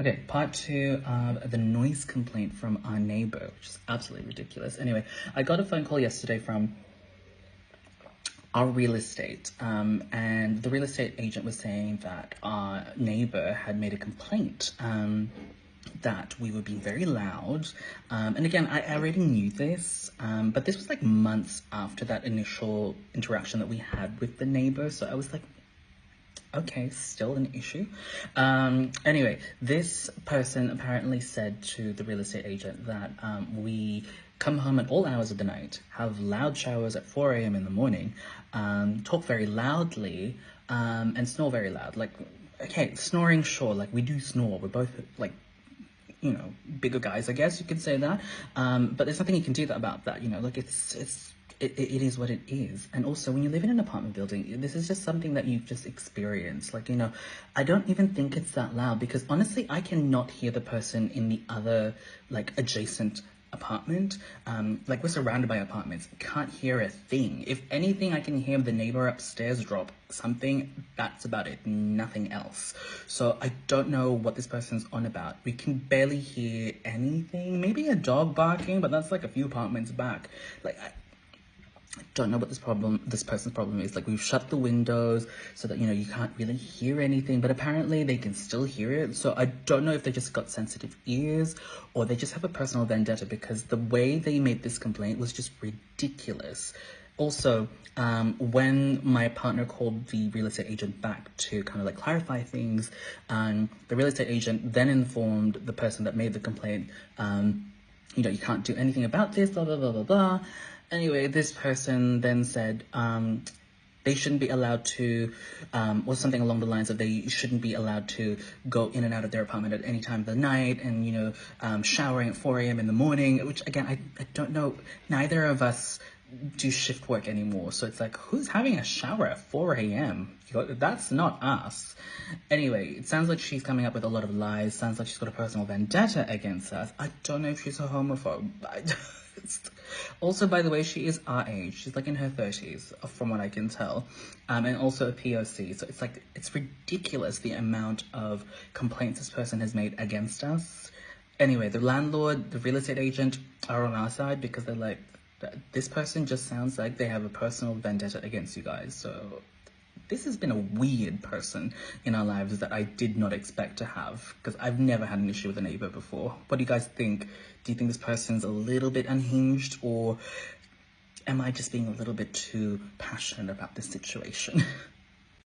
Okay, part two of the noise complaint from our neighbor, which is absolutely ridiculous. Anyway, I got a phone call yesterday from our real estate, and the real estate agent was saying that our neighbor had made a complaint that we were being very loud. And again, I already knew this, but this was like months after that initial interaction that we had with the neighbor. So I was like, okay, still an issue. Anyway, this person apparently said to the real estate agent that we come home at all hours of the night, have loud showers at 4 a.m. in the morning, talk very loudly, and snore very loud. Like, okay, snoring, sure, like we do snore. We're both like, you know, bigger guys, I guess you could say that. But there's nothing you can do about that, you know, like it is what it is. And also, when you live in an apartment building, this is just something that you've just experienced. Like, you know, I don't even think it's that loud because honestly, I cannot hear the person in the other, like, adjacent apartment. Like, we're surrounded by apartments. Can't hear a thing. If anything, I can hear the neighbor upstairs drop something. That's about it. Nothing else. So I don't know what this person's on about. We can barely hear anything. Maybe a dog barking, but that's like a few apartments back. Like, I don't know what this person's problem is. Like, we've shut the windows so that, you know, you can't really hear anything, but apparently they can still hear it. So I don't know if they just got sensitive ears or they just have a personal vendetta, because the way they made this complaint was just ridiculous. Also, when my partner called the real estate agent back to kind of like clarify things, the real estate agent then informed the person that made the complaint, you know, you can't do anything about this, blah, blah, blah, blah, blah. Anyway, this person then said they shouldn't be allowed to, or something along the lines of they shouldn't be allowed to go in and out of their apartment at any time of the night, and, you know, showering at 4 a.m. in the morning, which, again, I don't know. Neither of us do shift work anymore, so it's like, who's having a shower at 4 a.m.? That's not us. Anyway, it sounds like she's coming up with a lot of lies. Sounds like she's got a personal vendetta against us. I don't know if she's a homophobe. Also, by the way, she is our age. She's like in her 30s, from what I can tell, and also a POC. So it's like, it's ridiculous the amount of complaints this person has made against us. Anyway, the landlord, the real estate agent are on our side because they're like, this person just sounds like they have a personal vendetta against you guys. So this has been a weird person in our lives that I did not expect to have, because I've never had an issue with a neighbor before. What do you guys think? Do you think this person's a little bit unhinged, or am I just being a little bit too passionate about this situation?